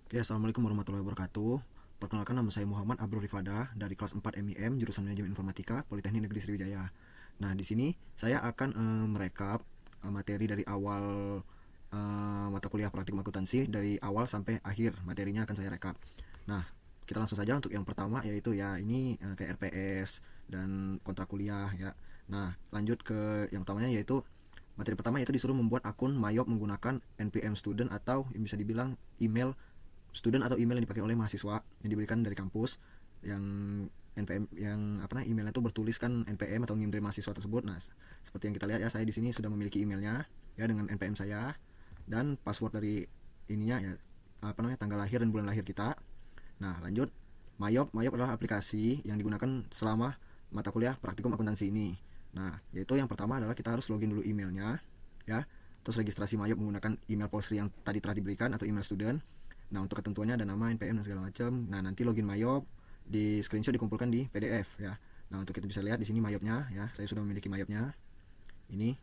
Oke, assalamualaikum warahmatullahi wabarakatuh. Perkenalkan, nama saya Muhammad Abdul Rifada dari kelas 4 MIM jurusan Manajemen Informatika Politeknik Negeri Sriwijaya. Nah, di sini saya akan merekap materi dari awal mata kuliah praktikum akuntansi dari awal sampai akhir materinya akan saya rekap. Nah, kita langsung saja untuk yang pertama, yaitu ya ini kayak RPS dan kontrak kuliah ya. Nah, lanjut ke yang utamanya, yaitu materi pertama, yaitu disuruh membuat akun Mayop menggunakan NPM Student atau yang bisa dibilang email student atau email yang dipakai oleh mahasiswa yang diberikan dari kampus, yang NPM yang emailnya itu bertuliskan NPM atau NIM dari mahasiswa tersebut. Nah, seperti yang kita lihat ya, saya di sini sudah memiliki emailnya ya dengan NPM saya dan password dari ininya ya, tanggal lahir dan bulan lahir kita. Nah, lanjut. Mayop adalah aplikasi yang digunakan selama mata kuliah praktikum akuntansi ini. Nah, yaitu yang pertama adalah kita harus login dulu emailnya ya. Terus registrasi Mayop menggunakan email Polsri yang tadi telah diberikan atau email student. Nah, untuk ketentuannya ada nama, NPM dan segala macam. Nah, nanti login Mayop di screenshot dikumpulkan di PDF ya. Nah, untuk kita bisa lihat di sini Mayopnya ya. Saya sudah memiliki Mayopnya. Ini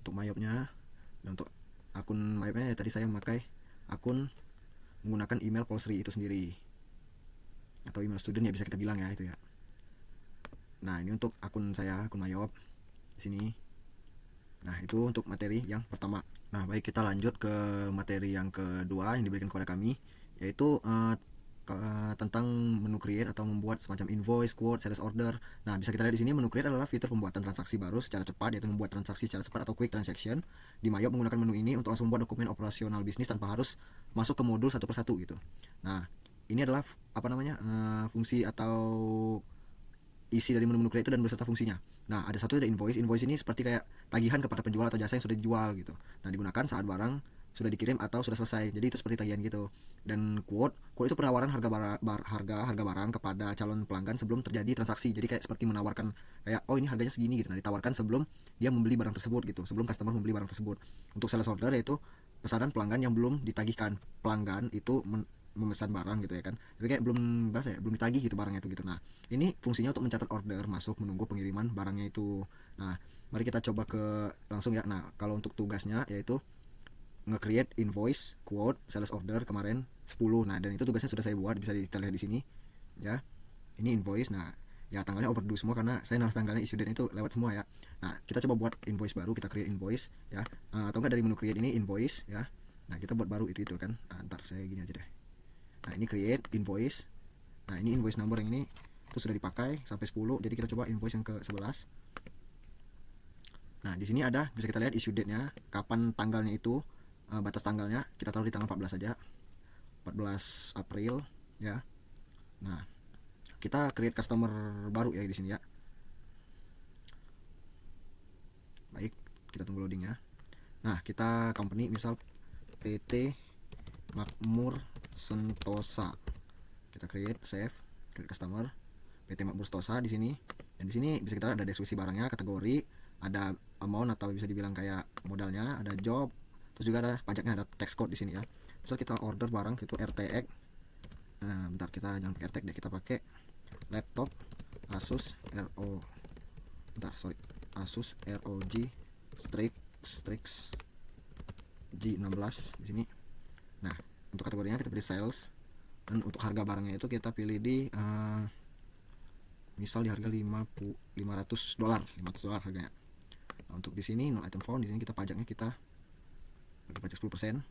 untuk Mayopnya. Dan untuk akun Mayopnya ya, tadi saya memakai akun menggunakan email Polsri itu sendiri. Atau email student ya, bisa kita bilang ya itu ya. Nah, ini untuk akun saya, akun Mayop di sini. Nah, itu untuk materi yang pertama. Nah, baik, kita lanjut ke materi yang kedua yang diberikan kepada kami, yaitu tentang menu create atau membuat semacam invoice, quote, sales order. Nah, bisa kita lihat di sini menu create adalah fitur pembuatan transaksi baru secara cepat, yaitu membuat transaksi secara cepat atau quick transaction. Di Mayop menggunakan menu ini untuk langsung membuat dokumen operasional bisnis tanpa harus masuk ke modul satu persatu gitu. Nah, ini adalah fungsi atau isi dari menu-menu create itu dan beserta fungsinya. Nah, ada satu, ada invoice. Invoice ini seperti kayak tagihan kepada penjual atau jasa yang sudah dijual gitu. Nah, digunakan saat barang sudah dikirim atau sudah selesai. Jadi itu seperti tagihan gitu. Dan quote itu penawaran harga barang kepada calon pelanggan sebelum terjadi transaksi. Jadi kayak seperti menawarkan kayak, oh ini harganya segini gitu. Nah, ditawarkan sebelum dia membeli barang tersebut gitu, sebelum customer membeli barang tersebut. Untuk sales order yaitu pesanan pelanggan yang belum ditagihkan. Pelanggan itu memesan barang gitu ya kan, tapi kayak belum ditagih gitu barangnya itu gitu. Nah, ini fungsinya untuk mencatat order masuk, menunggu pengiriman barangnya itu. Nah, mari kita coba ke langsung ya. Nah, kalau untuk tugasnya yaitu nge-create invoice, quote, sales order kemarin 10. Nah, dan itu tugasnya sudah saya buat, bisa kita lihat di sini ya. Ini invoice. Nah, ya tanggalnya overdue semua karena saya naruh tanggalnya issue date itu lewat semua ya. Nah, kita coba buat invoice baru, kita create invoice ya. Atau enggak dari menu create ini invoice ya. Nah, kita buat baru itu kan. Nah, ntar saya gini aja deh. Nah, ini create invoice. Nah, ini invoice number yang ini itu sudah dipakai sampai 10. Jadi kita coba invoice yang ke-11. Nah, di sini ada, bisa kita lihat issue date-nya, kapan tanggalnya itu, batas tanggalnya kita taruh di tanggal 14 saja. 14 April ya. Nah, kita create customer baru ya di sini ya. Baik, kita tunggu loadingnya. Nah, kita company misal PT Makmur Sentosa. Kita create, save, create customer PT Makmur Sentosa di sini. Dan di sini bisa kita lihat ada deskripsi barangnya, kategori, ada amount atau bisa dibilang kayak modalnya, ada job, terus juga ada pajaknya, ada tax code di sini ya. Misal kita order barang itu RTX. Nah, bentar, kita jangan pakai RTX deh, kita pakai laptop Asus Asus ROG Strix G16 di sini. Nah, untuk kategorinya kita pilih sales, dan untuk harga barangnya itu kita pilih di misal di harga 500 dolar harganya. Nah, untuk di sini non item found, di sini kita pajaknya kita pakai pajak 10%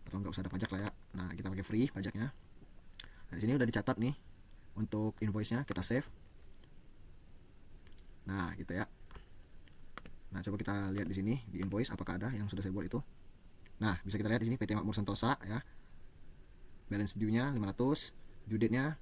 atau enggak usah ada pajak lah ya. Nah, kita pakai free pajaknya. Nah, di sini udah dicatat nih untuk invoice-nya, kita save. Nah, gitu ya. Nah, coba kita lihat di sini di invoice apakah ada yang sudah saya buat itu. Nah, bisa kita lihat di sini PT Makmur Sentosa ya. Balance due-nya 500, due date-nya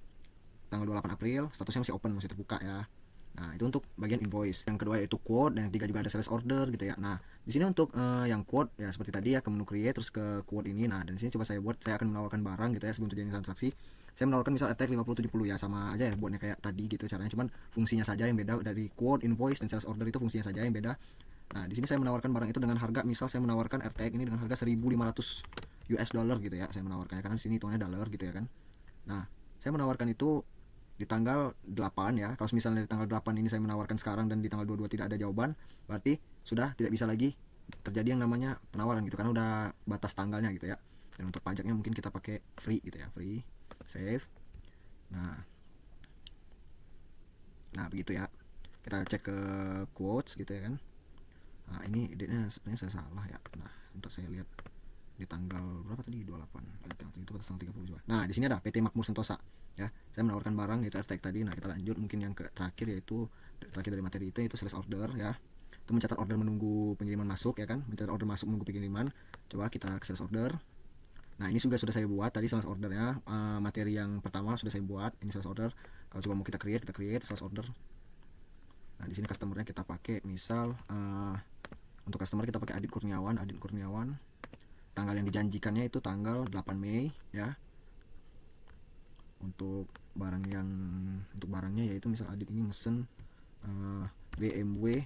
tanggal 28 April, statusnya masih open, masih terbuka ya. Nah, itu untuk bagian invoice. Yang kedua yaitu quote, dan yang ketiga juga ada sales order gitu ya. Nah, di sini untuk yang quote ya seperti tadi ya, ke menu create terus ke quote ini. Nah, dan di sini coba saya buat, saya akan menawarkan barang gitu ya sebelum terjadi transaksi. Saya menawarkan misal RTX 5070 ya, sama aja ya buatnya kayak tadi gitu caranya, cuman fungsinya saja yang beda. Dari quote, invoice dan sales order itu fungsinya saja yang beda. Nah, di sini saya menawarkan barang itu dengan harga, misal saya menawarkan RTX ini dengan harga 1.500 US dollar gitu ya. Saya menawarkannya karena di sini hitungannya dollar gitu ya kan. Nah, saya menawarkan itu di tanggal 8 ya. Kalau misalnya di tanggal 8 ini saya menawarkan sekarang dan di tanggal 22 tidak ada jawaban, berarti sudah tidak bisa lagi terjadi yang namanya penawaran gitu, karena udah batas tanggalnya gitu ya. Dan untuk pajaknya mungkin kita pakai free gitu ya, free, save. Nah begitu ya, kita cek ke quotes gitu ya kan. Nah ini date-nya sebenarnya saya salah ya. Nah untuk saya lihat di tanggal berapa tadi, 28 itu pada tanggal 30 juga. Nah di sini ada PT Makmur Sentosa ya, saya menawarkan barang itu RTX tadi. Nah kita lanjut mungkin yang ke terakhir, yaitu terakhir dari materi itu sales order ya. Itu mencatat order menunggu pengiriman masuk ya kan, mencatat order masuk menunggu pengiriman. Coba kita ke sales order. Nah ini sudah saya buat tadi sales ordernya, materi yang pertama sudah saya buat, ini sales order. Kalau coba mau kita create sales order. Nah di sini customernya kita pakai misal untuk customer kita pakai Adit Kurniawan. Tanggal yang dijanjikannya itu tanggal 8 Mei ya. Untuk barangnya yaitu misal Adit ini mesen BMW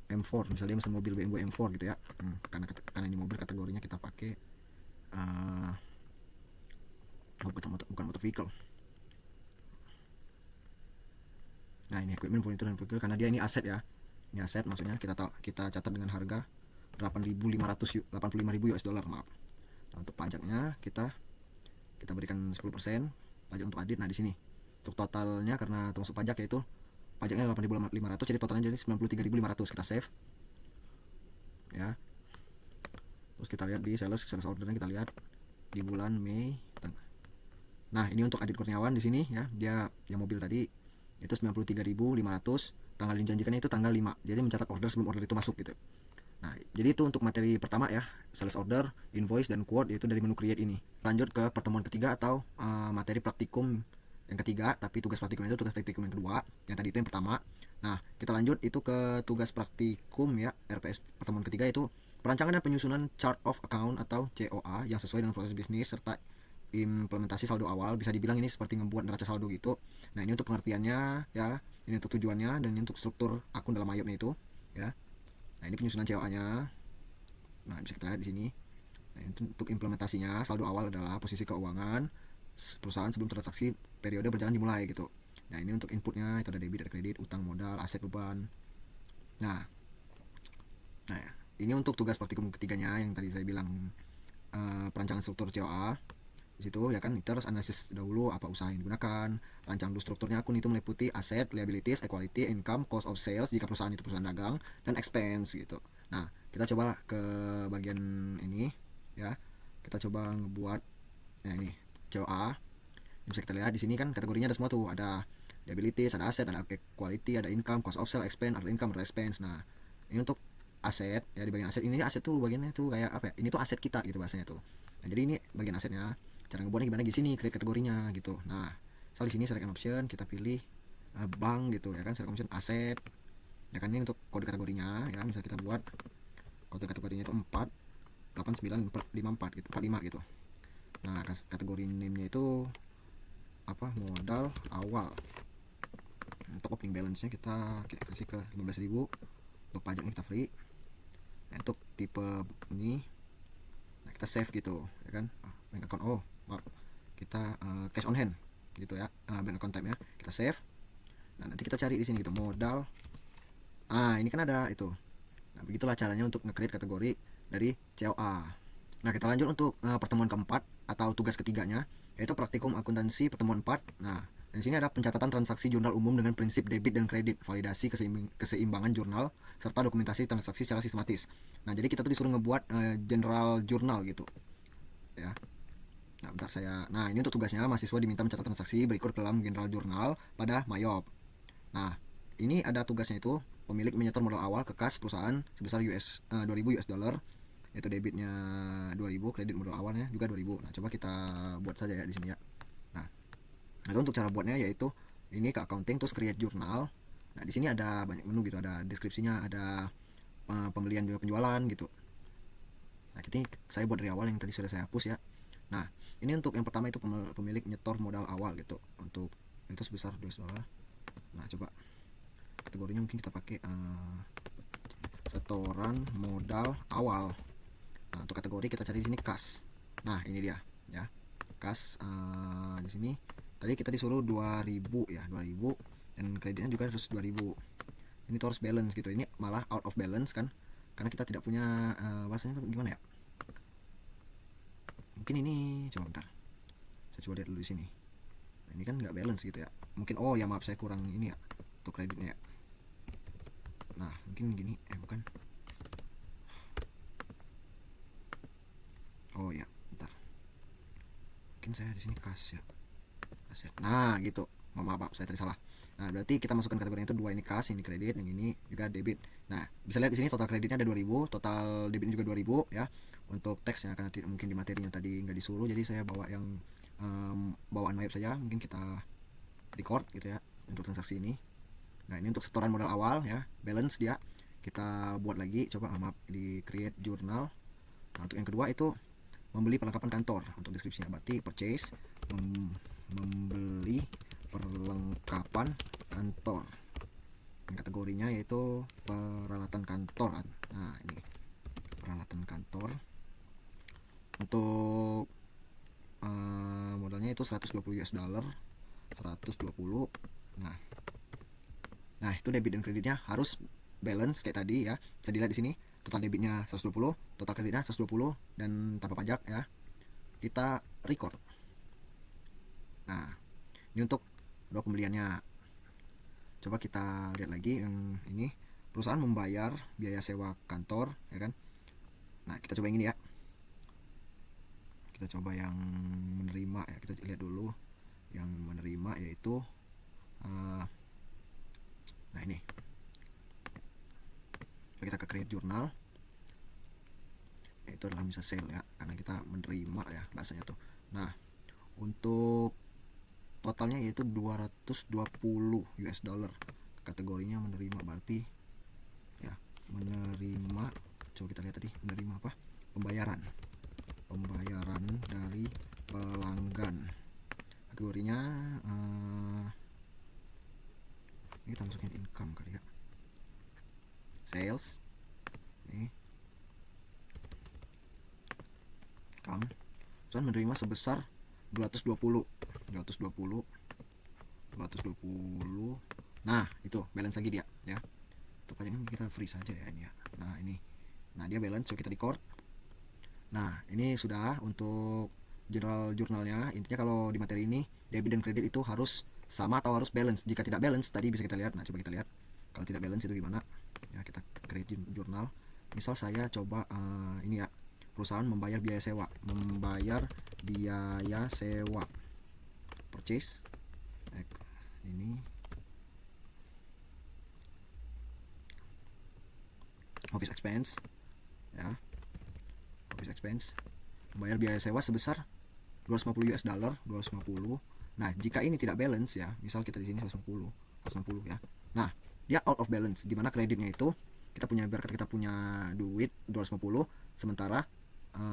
M4, misalnya mesen mobil BMW M4 gitu ya. Karena ini mobil kategorinya kita pakai bukan motor vehicle. Nah ini equipment furniture dan vehicle, karena dia ini aset ya. Ini aset, maksudnya kita catat dengan harga 8.500 85.000 US dollar, maaf. Nah, untuk pajaknya kita berikan 10% pajak untuk Adit. Nah di sini untuk totalnya karena termasuk pajak, yaitu pajaknya 8.500, jadi totalnya jadi 93.500. Kita save ya. Terus kita lihat di sales ordernya, kita lihat di bulan Mei. Nah ini untuk Adit Kurniawan di sini ya, dia yang mobil tadi itu 93.500. Tanggal yang dijanjikannya itu tanggal 5, jadi mencatat order sebelum order itu masuk gitu. Nah jadi itu untuk materi pertama ya, sales order, invoice, dan quote, yaitu dari menu create ini. Lanjut ke pertemuan ketiga atau materi praktikum yang ketiga, tapi tugas praktikum itu tugas praktikum yang kedua, yang tadi itu yang pertama. Nah kita lanjut itu ke tugas praktikum ya, RPS pertemuan ketiga, itu perancangan dan penyusunan chart of account atau COA yang sesuai dengan proses bisnis serta implementasi saldo awal. Bisa dibilang ini seperti membuat neraca saldo gitu. Nah ini untuk pengertiannya ya, ini untuk tujuannya, dan ini untuk struktur akun dalam IOP-nya itu ya. Nah ini penyusunan COA-nya. Nah bisa kita lihat di sini. Nah ini untuk implementasinya, saldo awal adalah posisi keuangan perusahaan sebelum transaksi periode berjalan dimulai gitu. Nah ini untuk inputnya itu ada debit, ada kredit, utang, modal, aset, beban. Nah ini untuk tugas praktikum ketiganya yang tadi saya bilang, perancangan struktur COA di situ ya kan. Terus analisis dahulu apa usaha yang digunakan, rancang dulu strukturnya akun, itu meliputi aset, liabilities, equity, income, cost of sales jika perusahaan itu perusahaan dagang, dan expense gitu. Nah kita coba ke bagian ini ya, kita coba ngebuat ya ini COA. Bisa kita lihat di sini kan kategorinya ada semua tuh, ada liabilities, ada aset, ada equity, ada income, cost of sales, expense, ada income, ada expense. Nah ini untuk aset ya, di bagian aset ini aset tuh bagiannya tuh kayak apa ya, ini tuh aset kita gitu bahasanya tuh. Nah jadi ini bagian asetnya, cara ngebuatnya gimana di sini, create kategorinya gitu. Nah misal di sini select an option, kita pilih bank gitu ya kan, select option aset ya kan. Ini untuk kode kategorinya ya, misal kita buat kode kategorinya itu 48954 gitu, 45 gitu. Nah kategori name-nya itu apa, modal awal. Untuk opening balance-nya kita kasih ke 15.000. Untuk pajaknya kita free. Nah, untuk tipe ini nah kita save gitu ya kan. Bank account, maaf, kita cash on hand gitu ya. Bank account type-nya kita save. Nah nanti kita cari di sini gitu, modal. Ini kan ada itu. Nah begitulah caranya untuk nge-create kategori dari COA. Nah kita lanjut untuk pertemuan keempat atau tugas ketiganya, yaitu praktikum akuntansi pertemuan 4. Nah di sini ada pencatatan transaksi jurnal umum dengan prinsip debit dan kredit, validasi keseimbangan jurnal, serta dokumentasi transaksi secara sistematis. Nah jadi kita tuh disuruh ngebuat general jurnal gitu ya. Nah ini untuk tugasnya, mahasiswa diminta mencatat transaksi berikut dalam general jurnal pada Mayop. Nah ini ada tugasnya itu, pemilik menyetor modal awal ke kas perusahaan sebesar 2.000 US dollar, yaitu debitnya 2.000, kredit modal awalnya juga 2.000. Nah coba kita buat saja ya di sini ya. Nah itu untuk cara buatnya, yaitu ini ke accounting, terus create jurnal. Nah di sini ada banyak menu gitu, ada deskripsinya, ada pembelian juga penjualan gitu. Nah ini saya buat dari awal, yang tadi sudah saya hapus ya. Nah ini untuk yang pertama itu pemilik nyetor modal awal gitu, untuk itu sebesar 2 dolar. Nah coba kategorinya mungkin kita pakai setoran modal awal. Nah untuk kategori kita cari di sini kas. Nah ini dia ya, kas. Di sini tadi kita disuruh 2.000 ya, 2.000, dan kreditnya juga harus 2.000. Ini tuh harus balance gitu, ini malah out of balance kan, karena kita tidak punya bahasanya tuh gimana ya, mungkin ini coba bentar, saya coba lihat dulu di sini. Nah, ini kan nggak balance gitu ya, mungkin oh ya maaf saya kurang ini ya untuk kreditnya ya. Nah mungkin gini, bukan, oh ya bentar, mungkin saya di sini kas ya, aset. Nah gitu, maaf saya tadi salah. Nah berarti kita masukkan kategorinya itu dua, ini kas, ini kredit, yang ini juga debit. Nah bisa lihat di sini total kreditnya ada 2000, total debitnya juga 2000 ya. Untuk teksnya karena mungkin di materinya tadi nggak disuruh, jadi saya bawa yang bawaan mayap saja, mungkin kita record gitu ya untuk transaksi ini. Nah ini untuk setoran modal awal ya, balance dia kita buat lagi, coba maaf di create journal. Nah untuk yang kedua itu membeli perlengkapan kantor, untuk deskripsinya berarti purchase, membeli perlengkapan kantor, yang kategorinya yaitu peralatan kantor. Nah ini peralatan kantor, untuk modalnya itu 120 US dollar, 120. Nah itu debit dan kreditnya harus balance kayak tadi ya. Bisa dilihat di sini total debitnya 120, total kreditnya 120 dan tanpa pajak ya. Kita record. Nah ini untuk dua pembeliannya. Coba kita lihat lagi yang ini, perusahaan membayar biaya sewa kantor ya kan. Nah kita coba yang ini ya, kita coba yang menerima ya, kita lihat dulu yang menerima yaitu nah ini, kita ke create journal, itu adalah bisa sale ya, karena kita menerima ya bahasanya tuh. Nah untuk totalnya yaitu 220 US dollar, kategorinya menerima, berarti ya menerima, coba kita lihat tadi menerima apa, pembayaran dari pelanggan, kategorinya ini kita masukin income kali ya, sales ini income, dan menerima sebesar 220. Nah itu balance lagi dia ya, untuk pajaknya kita free saja ya ini ya. Nah ini, nah dia balance, so kita record. Nah ini sudah untuk general jurnalnya. Intinya kalau di materi ini debit dan kredit itu harus sama atau harus balance. Jika tidak balance tadi bisa kita lihat. Nah coba kita lihat kalau tidak balance itu gimana ya. Kita create jurnal, misal saya coba ini ya, perusahaan membayar biaya sewa, purchase ini office expense ya, office expense, membayar biaya sewa sebesar 250 US dollar, 250. Nah jika ini tidak balance ya, misal kita di sini 160 ya, nah dia out of balance, dimana kreditnya itu kita punya, biar kita punya duit 250 sementara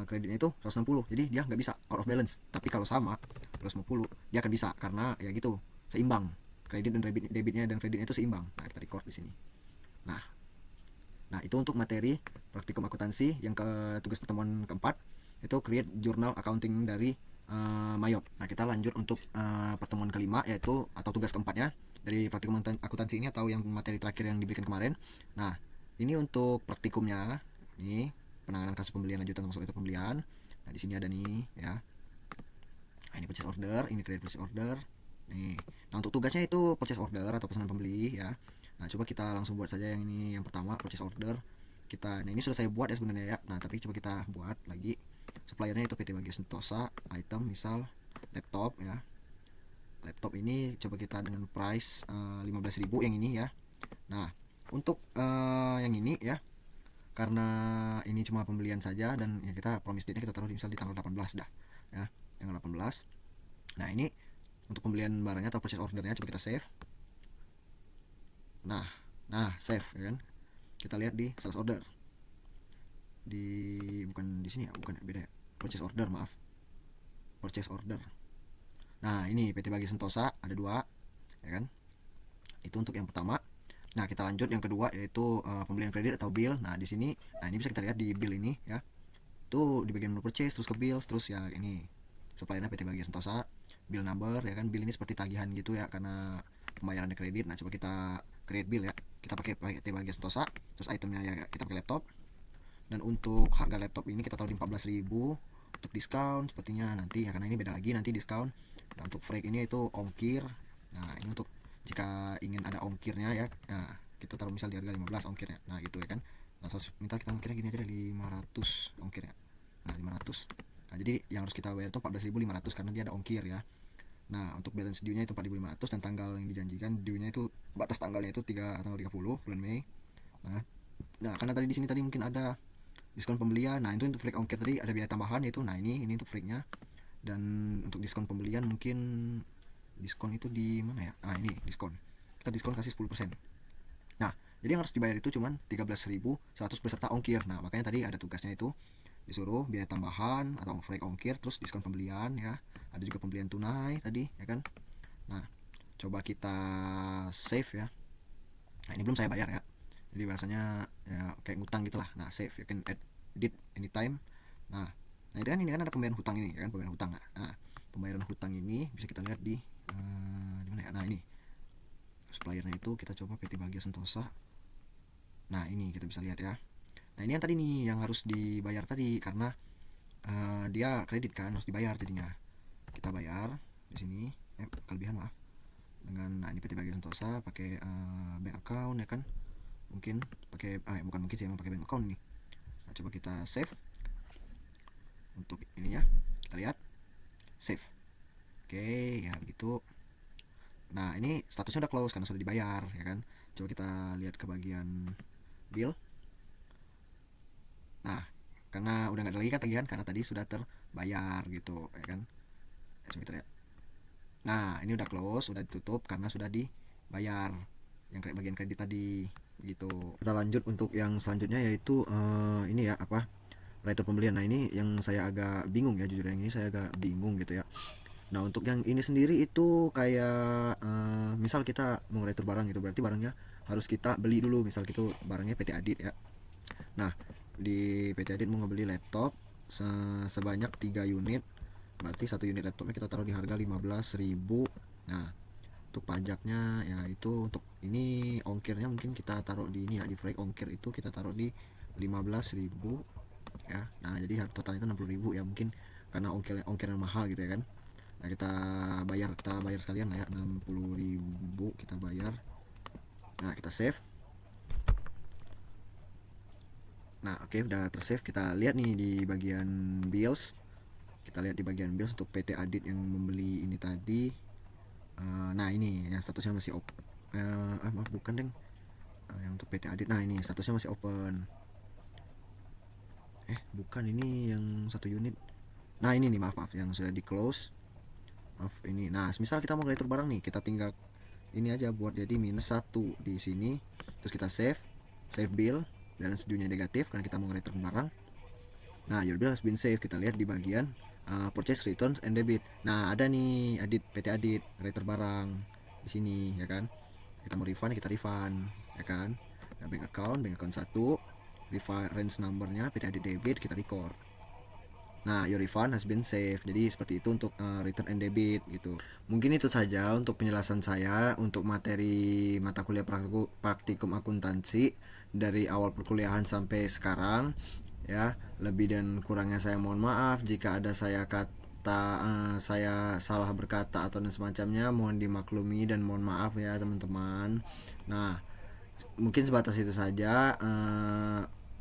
kreditnya itu 160, jadi dia nggak bisa, out of balance. Tapi kalau sama 250 dia akan bisa, karena ya gitu seimbang, kredit dan debitnya dan kreditnya itu seimbang. Nah kita record di sini. Nah itu untuk materi praktikum akuntansi yang ke tugas pertemuan keempat, itu create journal accounting dari Mayop. Nah kita lanjut untuk pertemuan kelima, yaitu atau tugas keempatnya dari praktikum akuntansi ini, atau yang materi terakhir yang diberikan kemarin. Nah ini untuk praktikumnya, ini penanganan kasus pembelian lanjutan termasuk itu pembelian. Nah di sini ada nih ya. Nah ini purchase order, ini create purchase order. Nih. Nah untuk tugasnya itu purchase order atau pesanan pembeli ya. Nah coba kita langsung buat saja yang ini, yang pertama purchase order. Nah ini sudah saya buat ya sebenarnya ya. Nah tapi coba kita buat lagi. Suppliernya itu PT Bagia Sentosa, item misal laptop ya. Laptop ini coba kita dengan price 15.000 yang ini ya. Nah untuk yang ini ya, karena ini cuma pembelian saja dan ya kita promise date-nya kita taruh di, misal di tanggal 18 dah ya, tanggal 18. Nah ini untuk pembelian barangnya atau purchase ordernya, coba kita save. Nah save ya kan, kita lihat di sales order, di bukan di sini ya, bukan, beda ya, purchase order, maaf, purchase order. Nah ini PT Bagia Sentosa ada 2 ya kan, itu untuk yang pertama. Nah kita lanjut yang kedua, yaitu pembelian kredit atau bill. Nah di sini, nah ini bisa kita lihat di bill ini ya, itu di bagian menu purchase, terus ke bills, terus ya ini suppliernya PT Bagia Sentosa, bill number ya kan. Bill ini seperti tagihan gitu ya, karena pembayarannya kredit. Nah coba kita create bill ya, kita pakai PT Bagia Sentosa, terus itemnya ya kita pakai laptop. Dan untuk harga laptop ini kita taruh di 14.000, untuk diskon sepertinya nanti ya, karena ini beda lagi nanti diskon. Nah untuk frag ini itu ongkir. Nah ini untuk jika ingin ada ongkirnya ya, nah kita taruh misal di harga 15 ongkirnya, nah gitu ya kan. Nah minta kita ongkirnya gini aja deh, 500 ongkirnya. Nah 500. Nah jadi yang harus kita bayar itu 14.500 karena dia ada ongkir ya. Nah untuk balance due-nya itu 4.500 dan tanggal yang dijanjikan due-nya itu batas tanggalnya itu tanggal 30 bulan Mei. Nah karena tadi di sini tadi mungkin ada diskon pembelian. Nah itu untuk flag ongkir tadi ada biaya tambahan itu. Nah ini untuk flagnya. Dan untuk diskon pembelian mungkin diskon itu di mana ya? Nah ini diskon. Kita diskon kasih 10%. Nah jadi yang harus dibayar itu cuman 13.100 beserta ongkir. Nah makanya tadi ada tugasnya itu disuruh biaya tambahan atau flag ongkir terus diskon pembelian ya. Ada juga pembelian tunai tadi ya kan. Nah coba kita save ya. Nah ini belum saya bayar ya, jadi bahasanya ya kayak ngutang gitulah. Nah save, you can edit anytime. Nah itu kan ini kan ada pembayaran hutang ini ya kan, pembayaran hutang. Nah pembayaran hutang ini bisa kita lihat di mana ya. Nah ini suppliernya itu kita coba PT Bagia Sentosa. Nah ini kita bisa lihat ya. Nah ini yang tadi nih yang harus dibayar tadi karena dia kredit kan, harus dibayar jadinya. Kita bayar di sini kelebihan maaf dengan, nah ini PT Bagia Sentosa pakai bank account ya kan, mungkin pakai bukan mungkin sih, emang pakai bank account nih. Nah coba kita save untuk ininya, kita lihat save. Oke ya begitu. Nah ini statusnya udah close karena sudah dibayar ya kan. Coba kita lihat ke bagian bill. Nah karena udah nggak ada lagi kan tagihan karena tadi sudah terbayar gitu ya kan. Coba kita lihat. Nah ini udah close, udah ditutup karena sudah dibayar yang bagian kredit tadi gitu. Kita lanjut untuk yang selanjutnya yaitu ini ya apa, writer pembelian. Nah ini yang saya agak bingung ya, jujur yang ini saya agak bingung gitu ya. Nah untuk yang ini sendiri itu kayak misal kita mau writer barang gitu, berarti barangnya harus kita beli dulu. Misal gitu barangnya PT Adit ya. Nah di PT Adit mau ngebeli laptop sebanyak 3 unit, berarti 1 unit laptopnya kita taruh di harga 15.000. Nah untuk pajaknya ya itu untuk ini ongkirnya mungkin kita taruh di ini ya, di frag ongkir itu kita taruh di 15.000 ya. Nah jadi total itu 60.000 ya, mungkin karena ongkirnya mahal gitu ya kan. Nah kita bayar sekalian lah ya, 60.000 kita bayar. Nah kita save. Nah oke udah tersave. Kita lihat nih di bagian bills. Kita lihat di bagian bills untuk PT Adit yang membeli ini tadi. Nah ini yang statusnya masih open. Maaf bukan deng. Yang untuk PT Adit. Nah ini statusnya masih open. Bukan, ini yang 1 unit. Nah ini nih maaf yang sudah di close. Maaf ini. Nah misal kita mau retur barang nih, kita tinggal ini aja buat jadi -1 di sini. Terus kita save bill. Balance due-nya negatif karena kita mau return barang. Nah your bill has been saved. Kita lihat di bagian purchase returns and debit. Nah ada nih PT Adit return barang di sini ya kan. Kita mau refund, kita refund ya kan. Nah, bank account 1, reference numbernya PT Adit debit, kita record. Nah your refund has been saved. Jadi seperti itu untuk return and debit gitu. Mungkin itu saja untuk penjelasan saya untuk materi mata kuliah praktikum akuntansi dari awal perkuliahan sampai sekarang ya. Lebih dan kurangnya saya mohon maaf. Jika ada saya salah berkata atau dan semacamnya, mohon dimaklumi dan mohon maaf ya teman-teman. Nah mungkin sebatas itu saja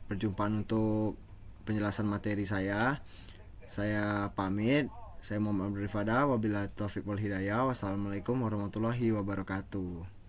perjumpaan untuk penjelasan materi saya pamit. Saya Muhammad Abdul Rifada, wabillahi taufiq wal hidayah. Wassalamualaikum warahmatullahi wabarakatuh.